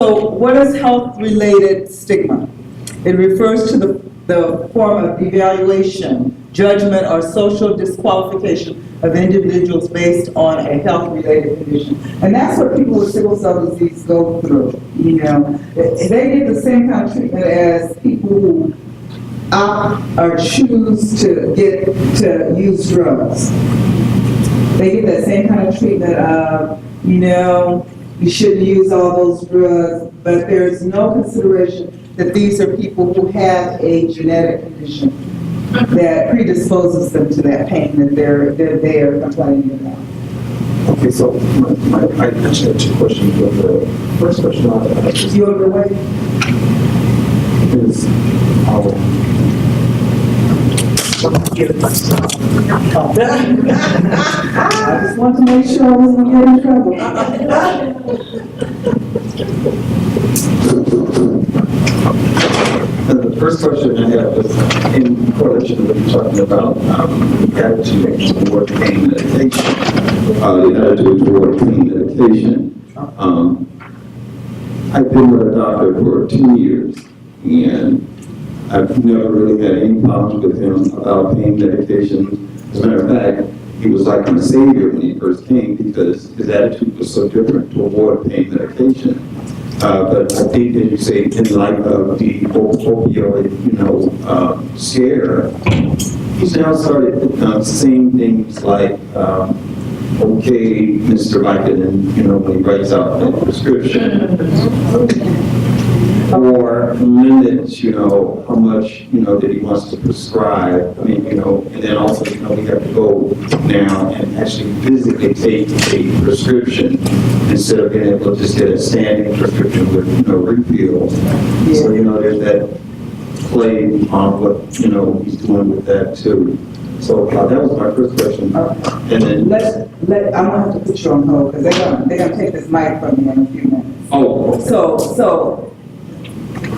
So what is health-related stigma? It refers to the form of evaluation, judgment, or social disqualification of individuals based on a health-related condition. And that's what people with sickle cell disease go through, you know. They get the same kind of treatment as people who opt or choose to use drugs. They get that same kind of treatment of, you know, you shouldn't use all those drugs, but there's no consideration that these are people who have a genetic condition that predisposes them to that pain that they're complaining about. Okay, so I actually have two questions. But the first question I have is, You overweight? I just want to make sure I wasn't getting in trouble. the first question I have is in correlation with what you're talking about, the attitude toward pain medication. The attitude toward pain medication. I've been with a doctor for 2 years, and I've never really had any problems with him about pain medication. As a matter of fact, he was like my savior when he first came because his attitude was so different toward pain medication. But I think that you say in light of the opioid, scare, he's now started saying things like, okay, Mr. Vicodin, when he writes out a prescription. Or limits, how much, that he wants to prescribe. I mean, and then also, we have to go now and actually physically take a prescription instead of being able to just get a standing prescription with, refill. Yeah. So, there's that play on what, he's doing with that too. So that was my first question. And then I'm gonna have to put you on hold because they're gonna take this mic from me in a few minutes. Oh, okay. So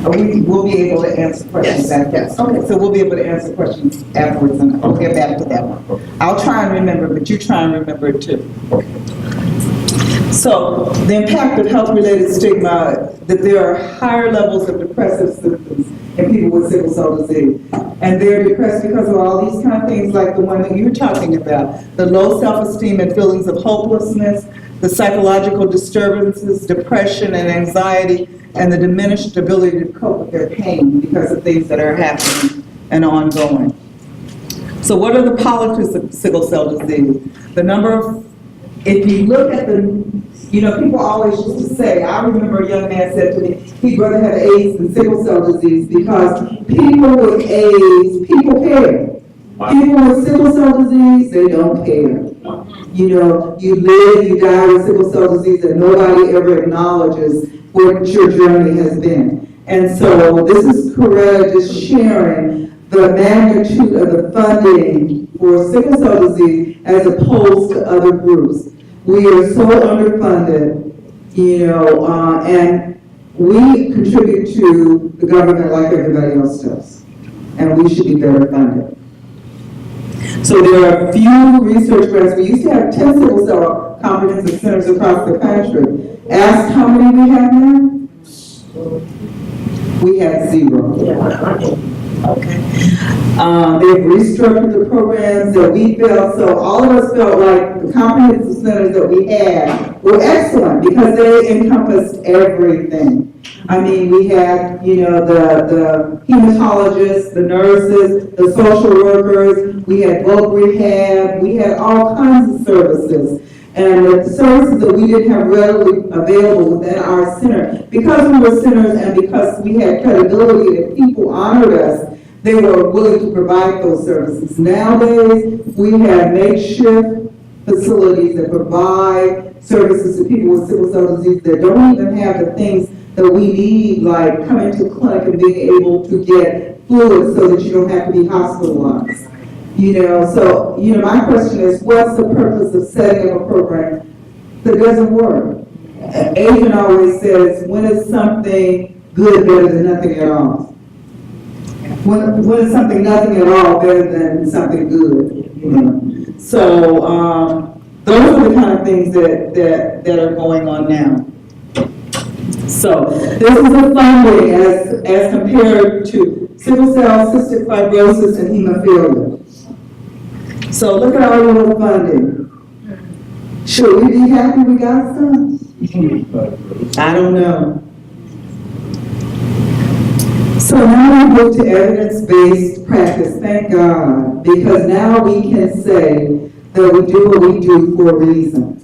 we'll be able to answer questions after. Yes. Okay, so we'll be able to answer questions afterwards, and we'll get back to that one. Okay. I'll try and remember, but you try and remember it too. Okay. So the impact of health-related stigma, that there are higher levels of depressive symptoms in people with sickle cell disease. And they're depressed because of all these kind of things like the one that you were talking about, the low self-esteem and feelings of hopelessness, the psychological disturbances, depression and anxiety, and the diminished ability to cope with their pain because of things that are happening and ongoing. So what are the politics of sickle cell disease? The number of, if you look at the, people always used to say, I remember a young man said to me, he'd rather have AIDS than sickle cell disease because people with AIDS, people care. People with sickle cell disease, they don't care. You live, you die with sickle cell disease and nobody ever acknowledges what your journey has been. And so this is Coretta just sharing the magnitude of the funding for sickle cell disease as opposed to other groups. We are so underfunded, and we contribute to the government like everybody else does. And we should be better funded. So there are a few research grants. We used to have 10 sickle cell comprehensive centers across the country. Ask how many we have now? We have 0. Okay. They've restructured the programs that we felt, so all of us felt like the comprehensive centers that we had were excellent because they encompassed everything. I mean, we had, the hematologists, the nurses, the social workers, we had voc rehab, we had all kinds of services. And the services that we didn't have readily available within our center, because we were centers and because we had credibility and people honored us, they were willing to provide those services. Nowadays, we have makeshift facilities that provide services to people with sickle cell disease that don't even have the things that we need, like coming to clinic and being able to get fluids so that you don't have to be hospitalized. So, my question is, what's the purpose of setting up a program that doesn't work? Adrian always says, when is something good better than nothing at all? When is something nothing at all better than something good? So, those are the kind of things that are going on now. So this is the funding as compared to sickle cell, cystic fibrosis, and hemophilia. So look at all of the funding. Should we be happy we got some? I don't know. So now we move to evidence-based practice, thank God, because now we can say that we do what we do for a reason.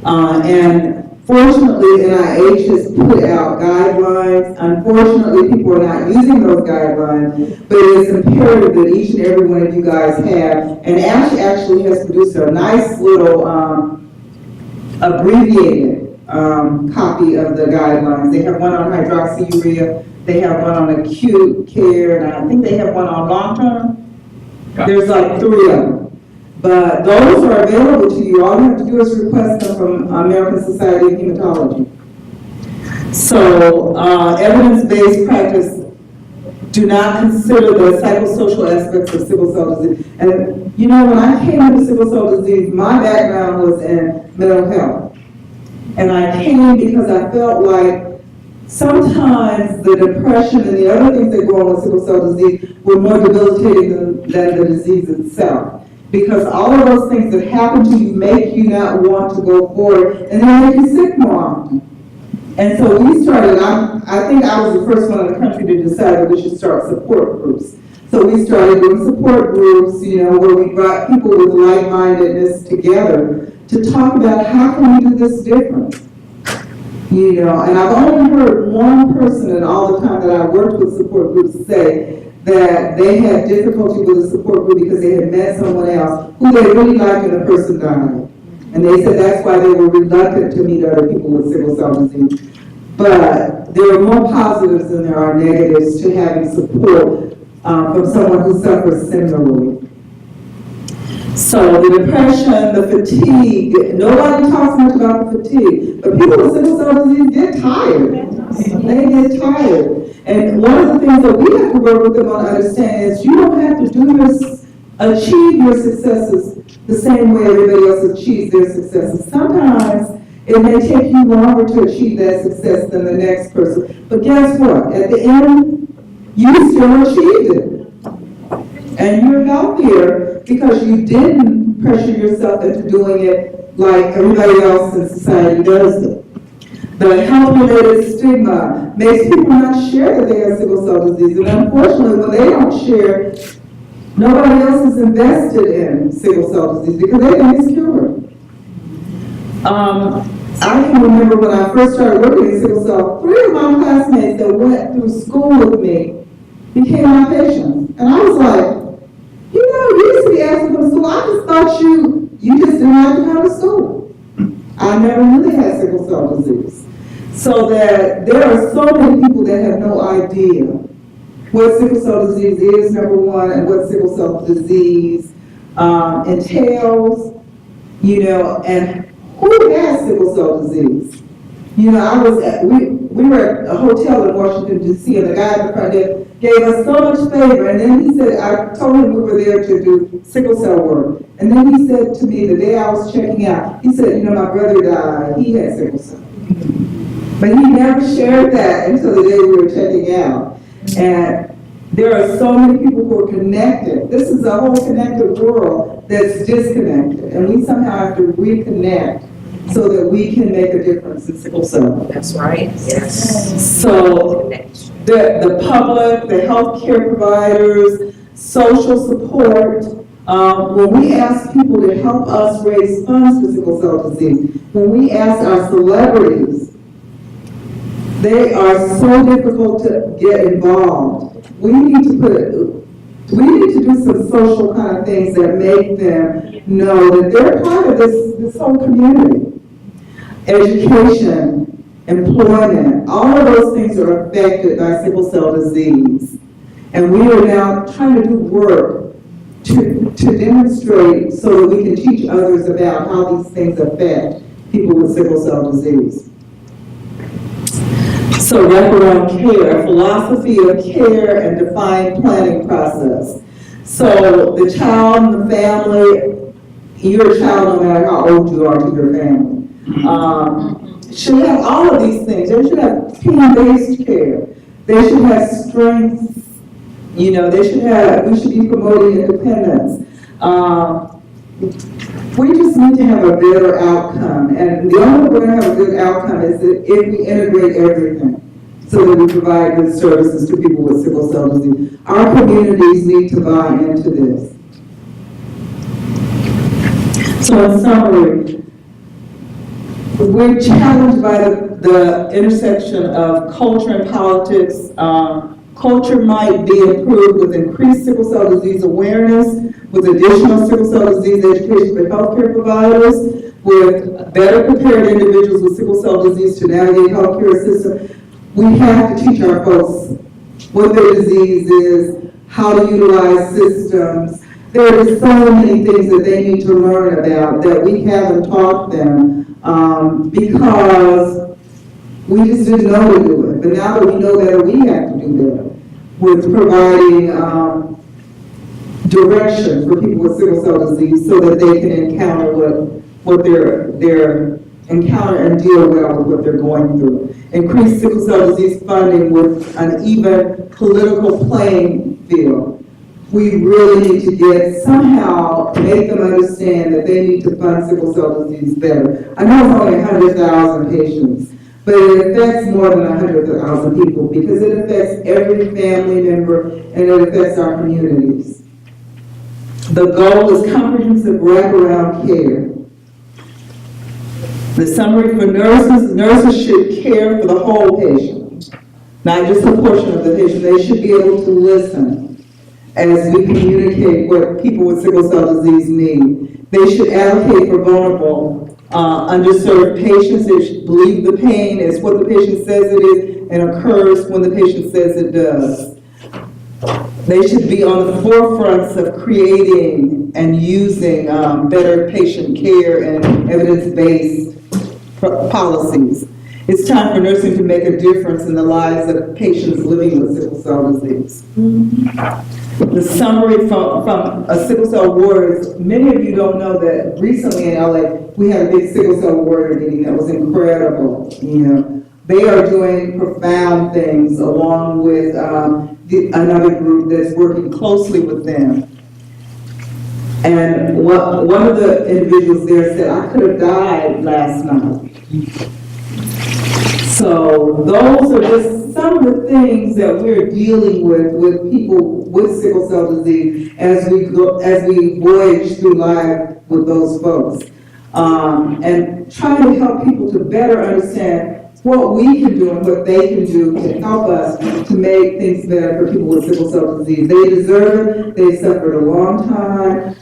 And fortunately, NIH has put out guidelines. Unfortunately, people are not using those guidelines, but it is imperative that each and every one of you guys have. And Ash actually has produced a nice little abbreviated copy of the guidelines. They have one on hydroxyurea, they have one on acute care, and I think they have one on long-term. There's like 3 of them. But those are available to you. All you have to do is request them from American Society of Hematology. So evidence-based practice do not consider the psychosocial aspects of sickle cell disease. And you know, when I came into sickle cell disease, my background was in mental health. And I came because I felt like sometimes the depression and the other things that go on with sickle cell disease were more debilitating than the disease itself. Because all of those things that happen to you make you not want to go forward, and they make you sick more often. And so we started, I think I was the first one in the country to decide that we should start support groups. So we started doing support groups, you know, where we brought people with like-mindedness together to talk about how can we do this different. You know, and I've only heard one person in all the time that I worked with support groups say that they had difficulty with a support group because they had met someone else who they really liked and the person died. And they said that's why they were reluctant to meet other people with sickle cell disease. But there are more positives than there are negatives to having support from someone who suffers similarly. So the depression, the fatigue, nobody talks much about the fatigue, but people with sickle cell disease get tired. They get tired. And one of the things that we have to work with them on understanding is you don't have to achieve your successes the same way everybody else achieves their successes. Sometimes it may take you longer to achieve that success than the next person. But guess what? At the end, you still achieved it. And you're healthier because you didn't pressure yourself into doing it like everybody else in society does it. The health-related stigma makes people not share that they have sickle cell disease. And unfortunately, when they don't share, nobody else is invested in sickle cell disease because they think it's cured. I can remember when I first started working in sickle cell, 3 of my classmates that went through school with me became my patients. And I was like, you know, you used to be asking for school. I just thought you just didn't have to come to school. I never knew they had sickle cell disease. So that there are so many people that have no idea what sickle cell disease is, number one, and what sickle cell disease entails, you know, and who has sickle cell disease? You know, we were at a hotel in Washington, D.C., and the guy in the front desk gave us so much favor, and then he said, I told him we were there to do sickle cell work, and then he said to me the day I was checking out, he said, you know, my brother died, he had sickle cell. But he never shared that until the day we were checking out. And there are so many people who are connected. This is a whole connected world that's disconnected, and we somehow have to reconnect so that we can make a difference in sickle cell. That's right, yes. So the public, the healthcare providers, social support, when we ask people to help us raise funds for sickle cell disease, when we ask our celebrities, they are so difficult to get involved. We need to do some social kind of things that make them know that they're part of this whole community. Education, employment, all of those things are affected by sickle cell disease. And we are now trying to do work to demonstrate so that we can teach others about how these things affect people with sickle cell disease. So wraparound care, a philosophy of care and defined planning process. So the child and the family, you're a child no matter how old you are to your family. should have all of these things. They should have team-based care. They should have strengths. You know, we should be promoting independence. We just need to have a better outcome. And the only way we're going to have a good outcome is if we integrate everything so that we provide good services to people with sickle cell disease. Our communities need to buy into this. So in summary, we're challenged by the intersection of culture and politics. Culture might be improved with increased sickle cell disease awareness, with additional sickle cell disease education for healthcare providers, with better prepared individuals with sickle cell disease to navigate healthcare system. We have to teach our folks what their disease is, how to utilize systems. There are so many things that they need to learn about that we haven't taught them because we just didn't know to do it. But now that we know better, we have to do better with providing direction for people with sickle cell disease so that they can encounter what their encounter and deal well with what they're going through. Increase sickle cell disease funding with an even political playing field. We really need to somehow make them understand that they need to fund sickle cell disease better. I know it's only 100,000 patients, but it affects more than 100,000 people because it affects every family member and it affects our communities. The goal is comprehensive wraparound care. The summary for nurses should care for the whole patient, not just a portion of the patient. They should be able to listen as we communicate what people with sickle cell disease need. They should advocate for vulnerable, underserved patients. They should believe the pain is what the patient says it is and occurs when the patient says it does. They should be on the forefronts of creating and using better patient care and evidence-based policies. It's time for nursing to make a difference in the lives of patients living with sickle cell disease. The summary from a sickle cell warrior, many of you don't know that recently in LA, we had a big sickle cell warrior meeting that was incredible. You know, they are doing profound things along with another group that's working closely with them. And one of the individuals there said, I could have died last night. So those are just some of the things that we're dealing with people with sickle cell disease as we voyage through life with those folks. And trying to help people to better understand what we can do and what they can do to help us to make things better for people with sickle cell disease. They deserve it. They suffered a long time.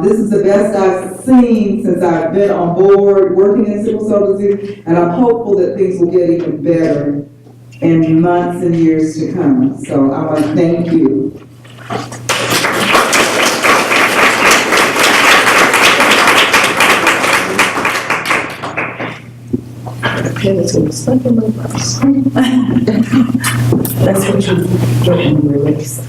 This is the best I've seen since I've been on board working in sickle cell disease, and I'm hopeful that things will get even better in months and years to come. So I want to thank you. That's what you release.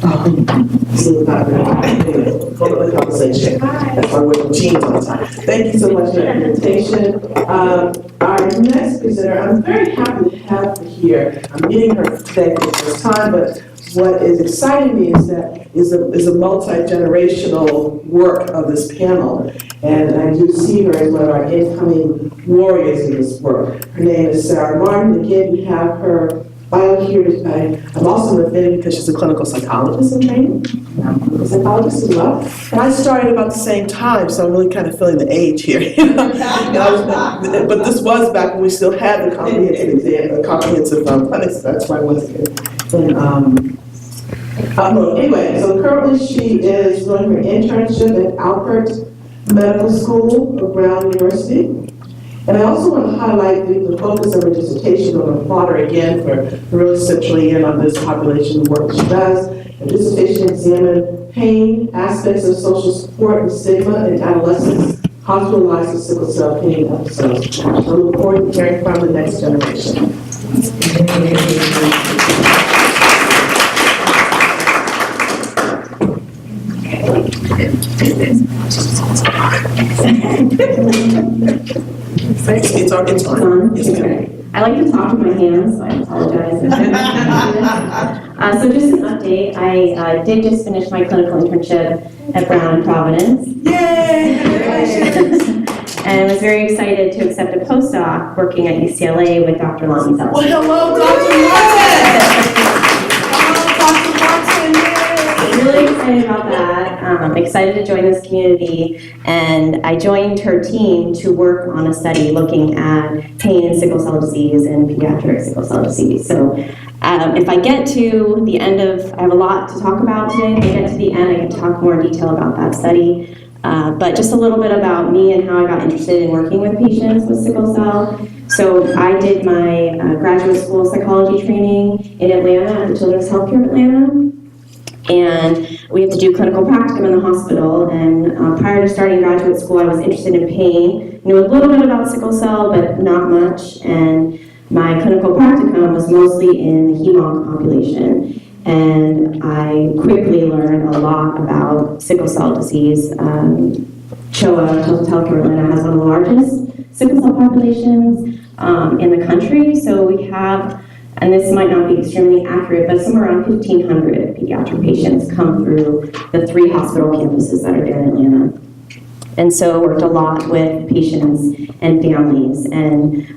Conversation. That's why we're jeans all the time. Thank you so much for your invitation. Our next presenter, I'm very happy to have her here. I'm meeting her today for the first time, but what is exciting me is that is a multi-generational work of this panel. And I do see her as one of our incoming warriors in this work. Her name is Sarah Martin. Again, we have her bio here today. I'm also an affinity because she's a clinical psychologist in training. I'm a clinical psychologist as well. And I started about the same time, so I'm really kind of feeling the age here. But this was back when we still had the comprehensive clinics. That's why I was anyway, so currently she is doing her internship at Alpert Medical School of Brown University. And I also want to highlight the focus of her dissertation on applaud her again for really centering in on this population, the work that she does. Her dissertation examined pain, aspects of social support and stigma in adolescents hospitalized with sickle cell pain episodes. I look forward to hearing from the next generation. It's our It's on. Yes, ma'am. I like to talk with my hands, so I apologize. So just an update, I did just finish my clinical internship at Brown in Providence. Yay! Congratulations! And was very excited to accept a postdoc working at UCLA with Dr. Lonnie Seltzer. Well, hello, Dr. Martin! Really excited about that. Excited to join this community, and I joined her team to work on a study looking at pain in sickle cell disease and pediatric sickle cell disease. So if I get to the end of, I have a lot to talk about today, if I get to the end, I can talk more in detail about that study. But just a little bit about me and how I got interested in working with patients with sickle cell. So I did my graduate school psychology training in Atlanta at the Children's Healthcare of Atlanta. And we have to do clinical practicum in the hospital. And prior to starting graduate school, I was interested in pain. Knew a little bit about sickle cell, but not much. And my clinical practicum was mostly in the hem-onc population. And I quickly learned a lot about sickle cell disease. CHOA, Children's Healthcare of Atlanta, has one of the largest sickle cell populations in the country. So we have, and this might not be extremely accurate, but somewhere around 1,500 pediatric patients come through the 3 hospital campuses that are there in Atlanta. And so worked a lot with patients and families. And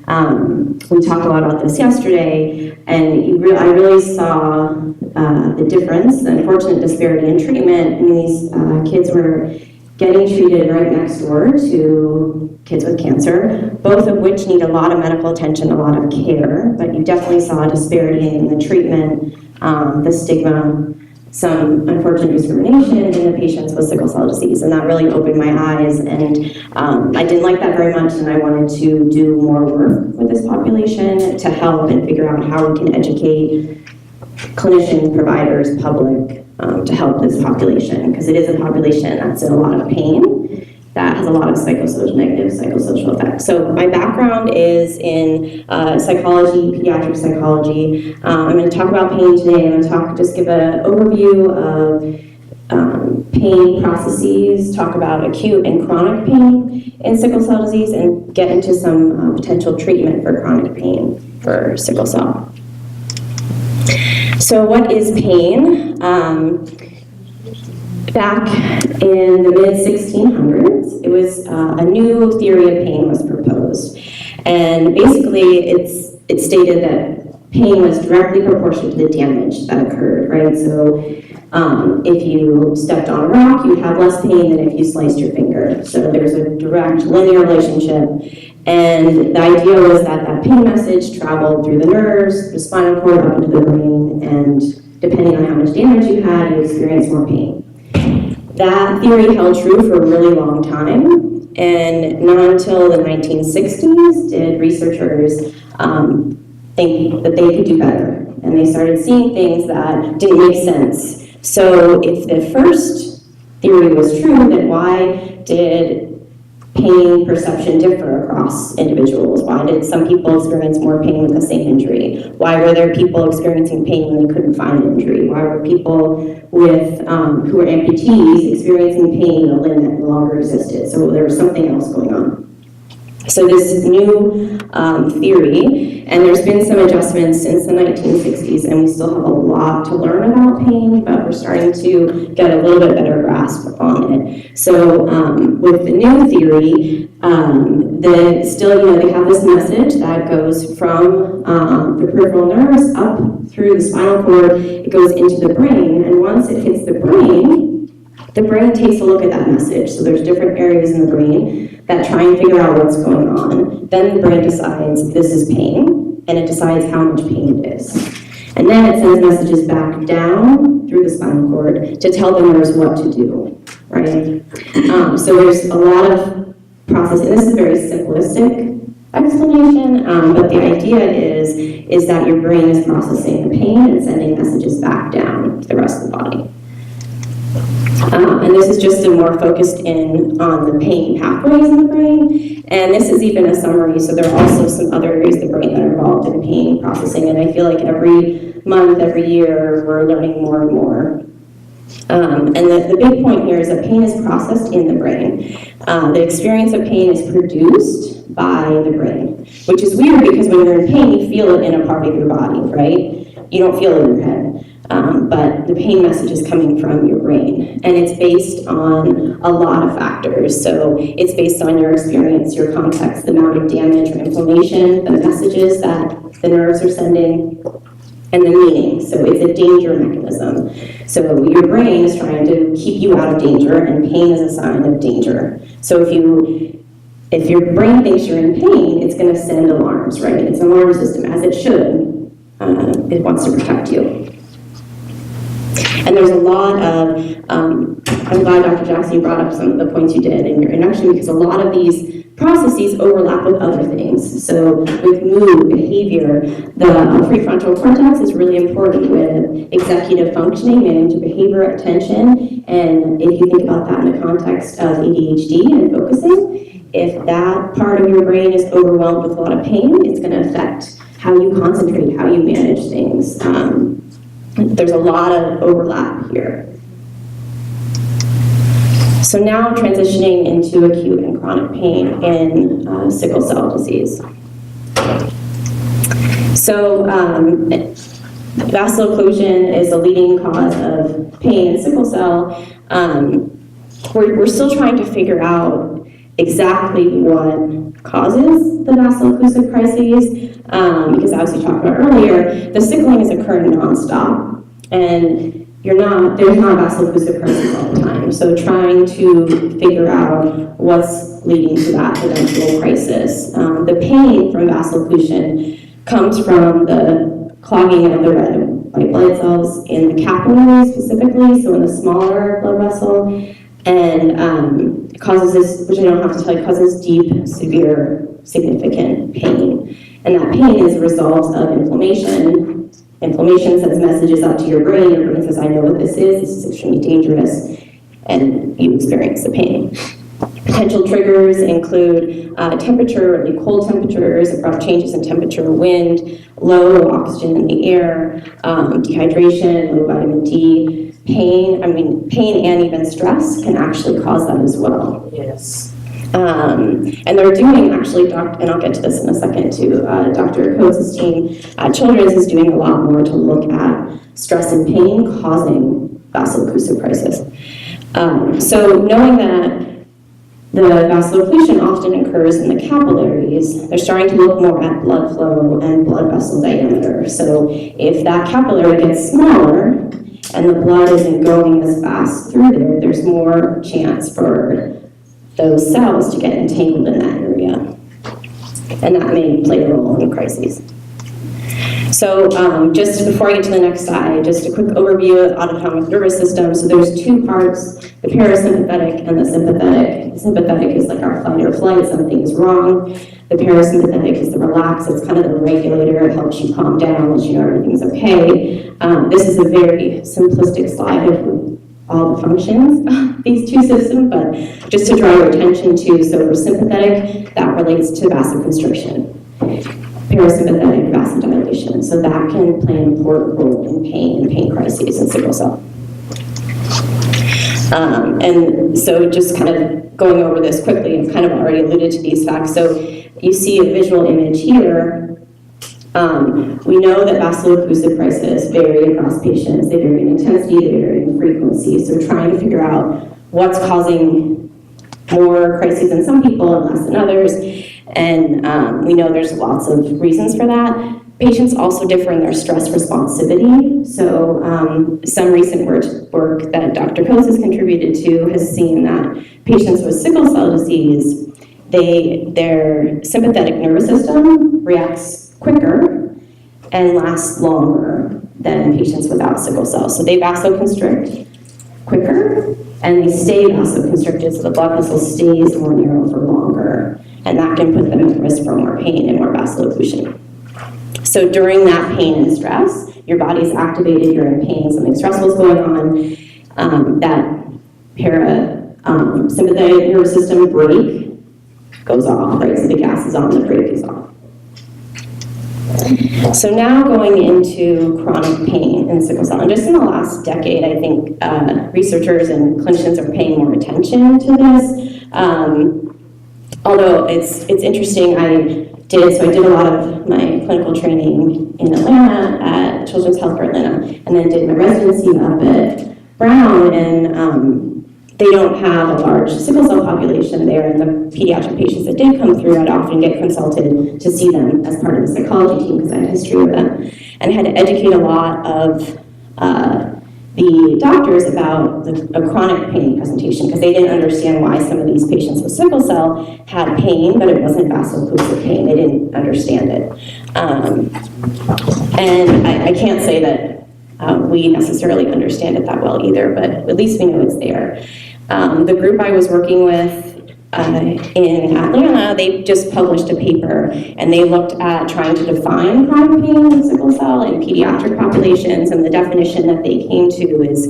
we talked a lot about this yesterday, and I really saw the difference, the unfortunate disparity in treatment. I mean, these kids were getting treated right next door to kids with cancer, both of which need a lot of medical attention, a lot of care, but you definitely saw a disparity in the treatment, the stigma, some unfortunate discrimination in the patients with sickle cell disease, and that really opened my eyes, and I didn't like that very much, and I wanted to do more work with this population to help and figure out how we can educate clinicians, providers, public, to help this population, because it is a population that's in a lot of pain, that has a lot of negative psychosocial effects. So my background is in psychology, pediatric psychology. I'm going to talk about pain today. I'm going to just give an overview of pain processes, talk about acute and chronic pain in sickle cell disease, and get into some potential treatment for chronic pain for sickle cell. So what is pain? Back in the mid-1600s, it was a new theory of pain was proposed. And basically, it stated that pain was directly proportional to the damage that occurred, right? So if you stepped on a rock, you'd have less pain than if you sliced your finger. So there's a direct linear relationship. And the idea was that that pain message traveled through the nerves, the spinal cord, up into the brain, and depending on how much damage you had, you experienced more pain. That theory held true for a really long time, and not until the 1960s did researchers think that they could do better, and they started seeing things that didn't make sense. So if the first theory was true, then why did pain perception differ across individuals? Why did some people experience more pain with the same injury? Why were there people experiencing pain when they couldn't find an injury? Why were people with who were amputees experiencing pain in a limb that no longer existed? So there was something else going on. So this new theory, and there's been some adjustments since the 1960s, and we still have a lot to learn about pain, but we're starting to get a little bit better grasp on it. So with the new theory, they have this message that goes from the peripheral nerves up through the spinal cord. It goes into the brain, and once it hits the brain takes a look at that message. So there's different areas in the brain that try and figure out what's going on. Then the brain decides this is pain, and it decides how much pain it is. And then it sends messages back down through the spinal cord to tell the nerves what to do, right? So there's a lot of process, and this is a very simplistic explanation, but the idea is that your brain is processing the pain and sending messages back down to the rest of the body. And this is just a more focused in on the pain pathways in the brain. And this is even a summary, so there are also some other areas of the brain that are involved in pain processing. And I feel like every month, every year, we're learning more and more. And the big point here is that pain is processed in the brain. The experience of pain is produced by the brain, which is weird because when you're in pain, you feel it in a part of your body, right? You don't feel it in your head. But the pain message is coming from your brain, and it's based on a lot of factors. So it's based on your experience, your context, the amount of damage or inflammation, the messages that the nerves are sending, and the meaning. So it's a danger mechanism. So your brain is trying to keep you out of danger, and pain is a sign of danger. So if your brain thinks you're in pain, it's going to send alarms, right? It's an alarm system, as it should. It wants to protect you. And there's a lot of, I'm glad Dr. Jackson, you brought up some of the points you did in your introduction, because a lot of these processes overlap with other things. So with mood, behavior, the prefrontal cortex is really important with executive functioning, managing behavior, attention, and if you think about that in the context of ADHD and focusing, if that part of your brain is overwhelmed with a lot of pain, it's going to affect how you concentrate, how you manage things. There's a lot of overlap here. So now transitioning into acute and chronic pain in sickle cell disease. So vaso-occlusion is a leading cause of pain in sickle cell. We're still trying to figure out exactly what causes the vaso-occlusive crises, because as we talked about earlier, the sickling is occurring nonstop, and there's not vaso-occlusive crises all the time. So trying to figure out what's leading to that eventual crisis. The pain from vaso-occlusion comes from the clogging of the red and white blood cells in the capillary specifically, so in the smaller blood vessel, and it causes this, which I don't have to tell you, causes deep, severe, significant pain. And that pain is a result of inflammation. Inflammation sends messages out to your brain says, I know what this is extremely dangerous, and you experience the pain. Potential triggers include temperature, really cold temperatures, abrupt changes in temperature, wind, low oxygen in the air, dehydration, low vitamin D. Pain and even stress can actually cause that as well. Yes. And they're doing actually, and I'll get to this in a second too, Dr. Coates' team at Children's is doing a lot more to look at stress and pain causing vaso-occlusive crisis. So knowing that the vaso-occlusion often occurs in the capillaries, they're starting to look more at blood flow and blood vessel diameter. So if that capillary gets smaller, and the blood isn't going as fast through there, there's more chance for those cells to get entangled in that area. And that may play a role in crises. So just before I get to the next slide, just a quick overview of autonomic nervous system. So there's two parts, the parasympathetic and the sympathetic. The sympathetic is like our fight or flight, something's wrong. The parasympathetic is the relax, it's kind of the regulator, it helps you calm down, lets you know everything's okay. This is a very simplistic slide of all the functions of these two systems, but just to draw your attention to, so for sympathetic, that relates to vasoconstriction. Parasympathetic, vasodilation. So that can play an important role in pain and pain crises in sickle cell. And so just kind of going over this quickly, I've kind of already alluded to these facts. So you see a visual image here. We know that vaso-occlusive crises vary across patients. They vary in intensity, they vary in frequency. So we're trying to figure out what's causing more crises in some people and less in others. And we know there's lots of reasons for that. Patients also differ in their stress responsivity. So some recent work that Dr. Coates has contributed to has seen that patients with sickle cell disease, their sympathetic nervous system reacts quicker and lasts longer than patients without sickle cell. So they vasoconstrict quicker and they stay vasoconstricted, so the blood vessel stays more narrow for longer. And that can put them at risk for more pain and more vaso-occlusion. So during that pain and stress, your body's activated, you're in pain, something stressful is going on, that sympathetic nervous system brake goes off, right? So the gas is on, the brake is off. So now going into chronic pain in sickle cell. And just in the last decade, I think researchers and clinicians are paying more attention to this. although it's interesting, I did a lot of my clinical training in Atlanta at Children's Healthcare Atlanta, and then did my residency up at Brown, and they don't have a large sickle cell population there, and the pediatric patients that did come through, I'd often get consulted to see them as part of the psychology team because I had a history with them, and had to educate a lot of the doctors about a chronic pain presentation because they didn't understand why some of these patients with sickle cell had pain, but it wasn't vaso-occlusive pain. They didn't understand it. And I can't say that we necessarily understand it that well either, but at least we know it's there. The group I was working with in Atlanta, they just published a paper, and they looked at trying to define chronic pain in sickle cell in pediatric populations, and the definition that they came to is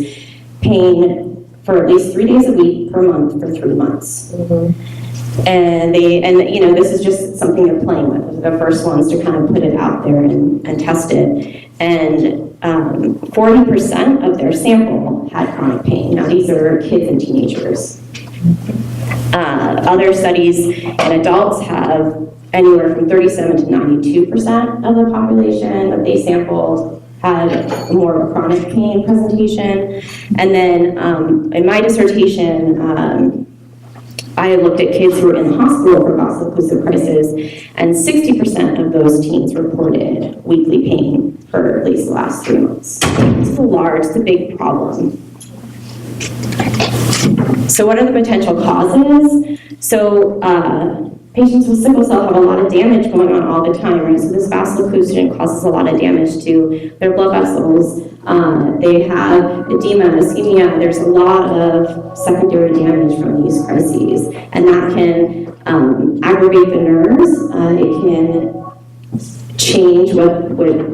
pain for at least 3 days a week per month for 3 months. And this is just something they're playing with. They're the first ones to kind of put it out there and test it. And 40% of their sample had chronic pain. Now, these are kids and teenagers. Other studies in adults have anywhere from 37 to 92% of the population that they sampled had more of a chronic pain presentation. And then in my dissertation, I looked at kids who were in the hospital for vaso-occlusive crisis, and 60% of those teens reported weekly pain for at least the last 3 months. It's a big problem. So what are the potential causes? So patients with sickle cell have a lot of damage going on all the time, right? So this vaso-occlusion causes a lot of damage to their blood vessels. They have edema, ischemia. There's a lot of secondary damage from these crises, and that can aggravate the nerves. It can change what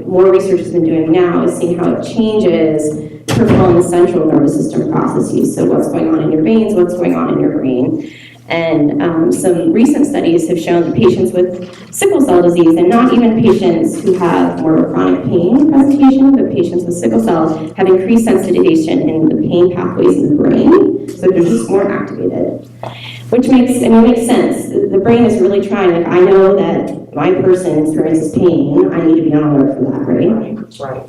more research has been doing now is seeing how it changes peripheral and central nervous system processes. So what's going on in your veins, what's going on in your brain. And some recent studies have shown that patients with sickle cell disease, and not even patients who have more of a chronic pain presentation, but patients with sickle cell have increased sensitization in the pain pathways in the brain, so they're just more activated. Which makes sense. The brain is really trying, like, I know that my person experiences pain, I need to be on alert for that, right? That's right.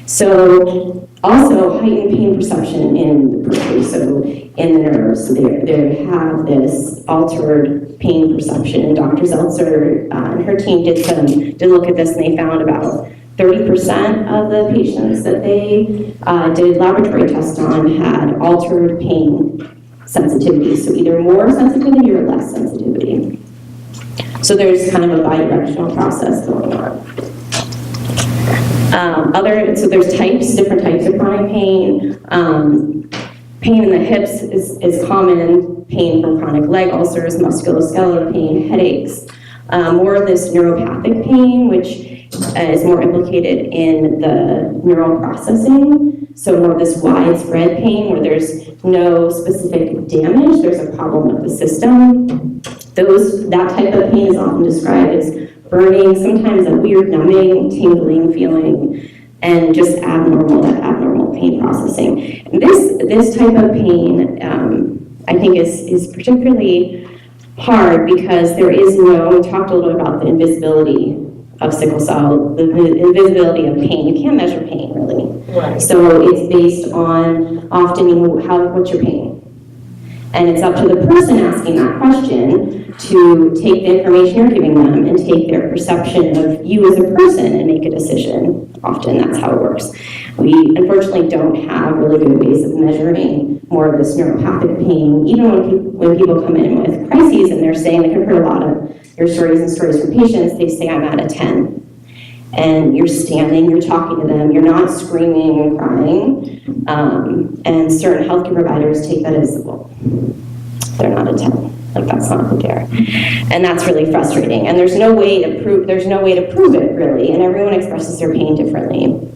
So also heightened pain perception in the periphery, so in the nerves. So they have this altered pain perception. And Dr. Zeltzer and her team did look at this, and they found about 30% of the patients that they did laboratory tests on had altered pain sensitivity. So either more sensitivity or less sensitivity. So there's kind of a bidirectional process going on. So there's different types of chronic pain. Pain in the hips is common, pain from chronic leg ulcers, musculoskeletal pain, headaches. More of this neuropathic pain, which is more implicated in the neural processing. So more of this widespread pain where there's no specific damage, there's a problem with the system. That type of pain is often described as burning, sometimes a weird numbing, tingling feeling, and just abnormal pain processing. And this type of pain, I think is particularly hard because we talked a little about the invisibility of sickle cell, the invisibility of pain. You can't measure pain, really. Right. So it's based on often, what's your pain? And it's up to the person asking that question to take the information you're giving them and take their perception of you as a person and make a decision. Often that's how it works. We unfortunately don't have really good ways of measuring more of this neuropathic pain. Even when people come in with crises and they're saying, like I've heard a lot of your stories and stories from patients, they say I'm at a 10. And you're standing, you're talking to them, you're not screaming and crying. And certain healthcare providers take that as, well, they're not a 10. Like that's not who they are. And that's really frustrating. And there's no way to prove it really, and everyone expresses their pain differently.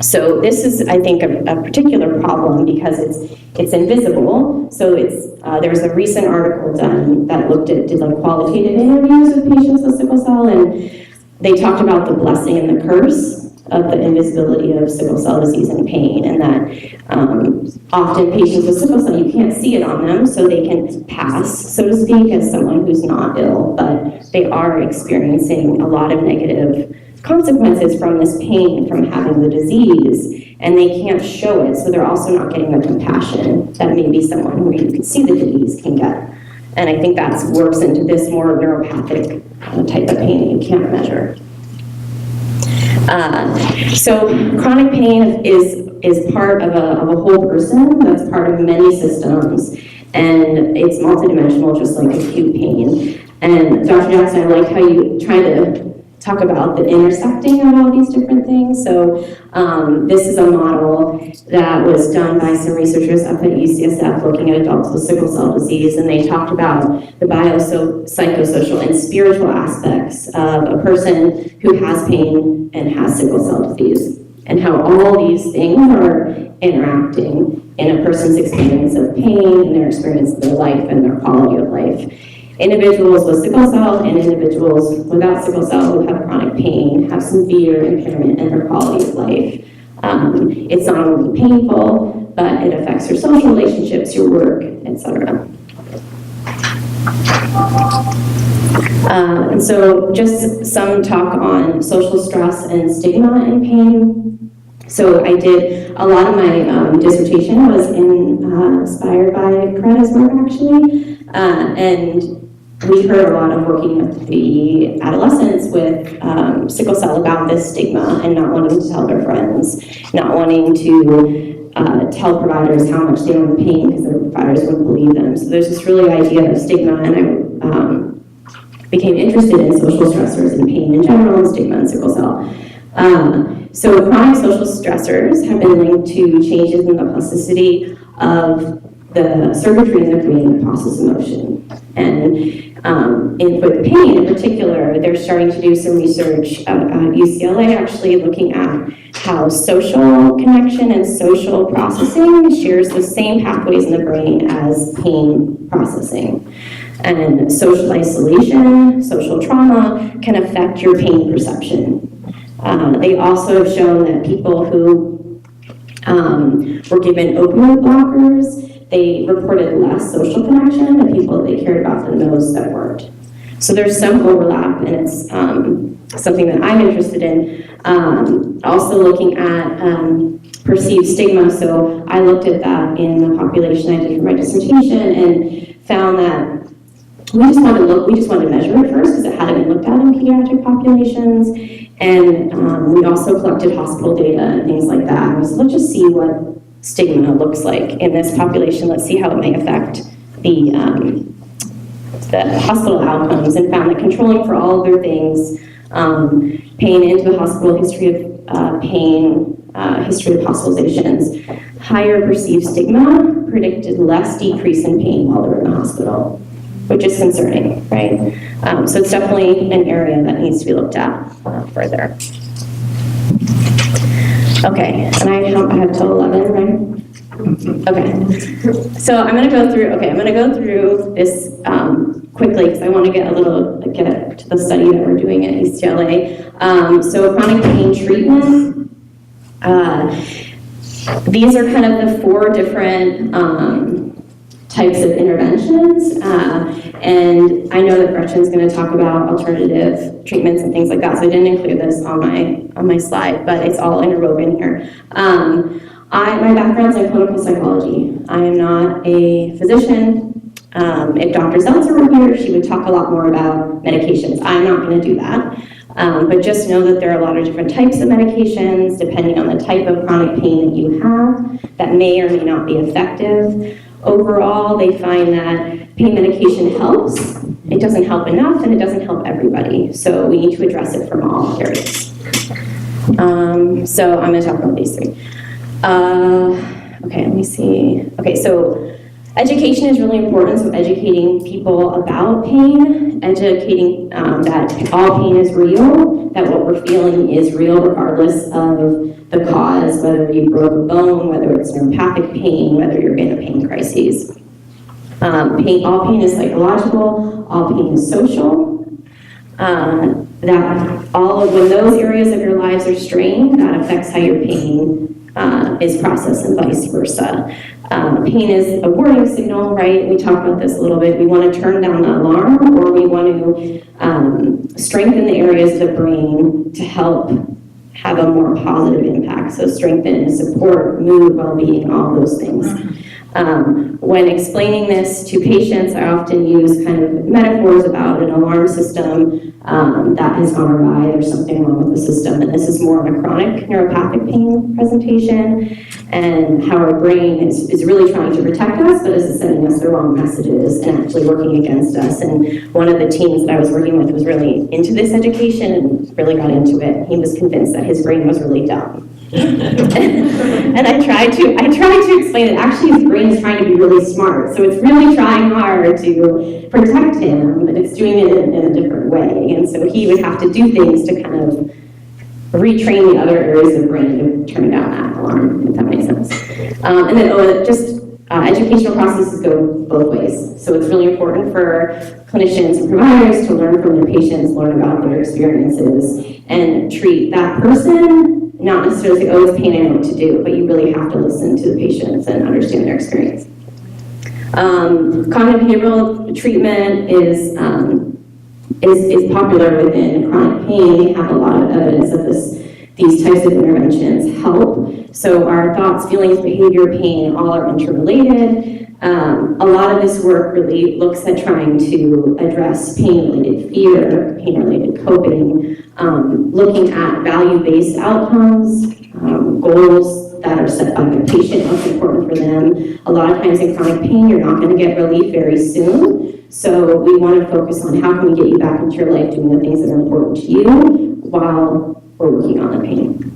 So this is, I think, a particular problem because it's invisible. So there was a recent article done that did qualitative interviews with patients with sickle cell, and they talked about the blessing and the curse of the invisibility of sickle cell disease and pain, and that often patients with sickle cell, you can't see it on them, so they can pass, so to speak, as someone who's not ill, but they are experiencing a lot of negative consequences from this pain, from having the disease, and they can't show it, so they're also not getting the compassion that maybe someone who you can see the disease can get. And I think that works into this more neuropathic type of pain that you can't measure. So chronic pain is part of a whole person, that's part of many systems, and it's multidimensional, just like acute pain. And Dr. Jackson, I like how you try to talk about the intersecting of all these different things. So this is a model that was done by some researchers up at UCSF looking at adults with sickle cell disease, and they talked about the psychosocial and spiritual aspects of a person who has pain and has sickle cell disease, and how all these things are interacting in a person's experience of pain and their experience of their life and their quality of life. Individuals with sickle cell and individuals without sickle cell who have chronic pain have severe impairment in their quality of life. It's not only painful, but it affects your social relationships, your work, etc. And so just some talk on social stress and stigma in pain. So I did, a lot of my dissertation was inspired by Coretta's work, actually, and we heard a lot of working with the adolescents with sickle cell about this stigma and not wanting to tell their friends, not wanting to tell providers how much they were in pain because their providers wouldn't believe them. So there's this really idea of stigma, and I became interested in social stressors and pain in general and stigma and sickle cell. So chronic social stressors have been linked to changes in the plasticity of the circuitry in the brain that process emotion. And with pain in particular, they're starting to do some research at UCLA actually looking at how social connection and social processing shares the same pathways in the brain as pain processing. And social isolation, social trauma can affect your pain perception. They also have shown that people who were given opioid blockers, they reported less social connection to people they cared about than those that weren't. So there's some overlap, and it's something that I'm interested in. Also looking at perceived stigma, so I looked at that in the population I did for my dissertation and found that we just wanted to measure it first because it hadn't been looked at in pediatric populations, and we also collected hospital data and things like that. And we said, let's just see what stigma looks like in this population. Let's see how it may affect the hospital outcomes, and found that controlling for all other things, pain into the hospital, history of pain, history of hospitalizations, higher perceived stigma predicted less decrease in pain while they're in the hospital, which is concerning, right? So it's definitely an area that needs to be looked at further. Okay, and I have till 11, right? Okay, so I'm gonna go through this quickly because I want to get to the study that we're doing at UCLA. So chronic pain treatment, these are kind of the 4 different types of interventions, and I know that Gretchen's going to talk about alternative treatments and things like that, so I didn't include this on my slide, but it's all interwoven here. My background's in clinical psychology. I am not a physician. If Dr. Zeltzer were here, she would talk a lot more about medications. I'm not going to do that. But just know that there are a lot of different types of medications, depending on the type of chronic pain that you have, that may or may not be effective. Overall, they find that pain medication helps. It doesn't help enough, and it doesn't help everybody. So we need to address it from all areas. So I'm going to talk about these 3. Okay, let me see. Okay, so education is really important, so educating people about pain, educating that all pain is real, that what we're feeling is real regardless of the cause, whether you broke a bone, whether it's neuropathic pain, whether you're in a pain crisis. All pain is psychological, all pain is social. when those areas of your lives are strained, that affects how your pain is processed and vice versa. Pain is a warning signal, right? We talked about this a little bit. We want to turn down the alarm, or we want to strengthen the areas of the brain to help have a more positive impact. So strengthen, support, mood, well-being, all those things. When explaining this to patients, I often use kind of metaphors about an alarm system that has gone awry, there's something wrong with the system, and this is more of a chronic neuropathic pain presentation, and how our brain is really trying to protect us, but is sending us the wrong messages and actually working against us. And one of the teams that I was working with was really into this education and really got into it. He was convinced that his brain was really dumb. And I tried to explain that actually his brain is trying to be really smart, so it's really trying hard to protect him, but it's doing it in a different way. And so he would have to do things to kind of retrain the other areas of the brain to turn down that alarm, if that makes sense. And then educational processes go both ways. So it's really important for clinicians and providers to learn from their patients, learn about their experiences, and treat that person, not necessarily say, oh, it's pain, I know what to do, but you really have to listen to the patients and understand their experience. Cognitive behavioral treatment is popular within chronic pain. We have a lot of evidence that these types of interventions help. So our thoughts, feelings, behavior, pain, all are interrelated. A lot of this work really looks at trying to address pain-related fear, pain-related coping, looking at value-based outcomes, goals that are set by the patient, what's important for them. A lot of times in chronic pain, you're not going to get relief very soon. So we want to focus on how can we get you back into your life doing the things that are important to you while we're working on the pain.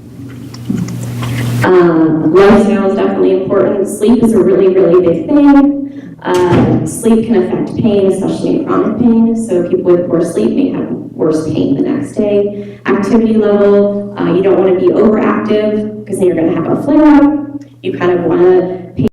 Lifestyle is definitely important. Sleep is a really, really big thing. Sleep can affect pain, especially in chronic pain. So people with poor sleep may have worse pain the next day. Activity level, you don't want to be overactive because then you're going to have a flare-up. You kind of want to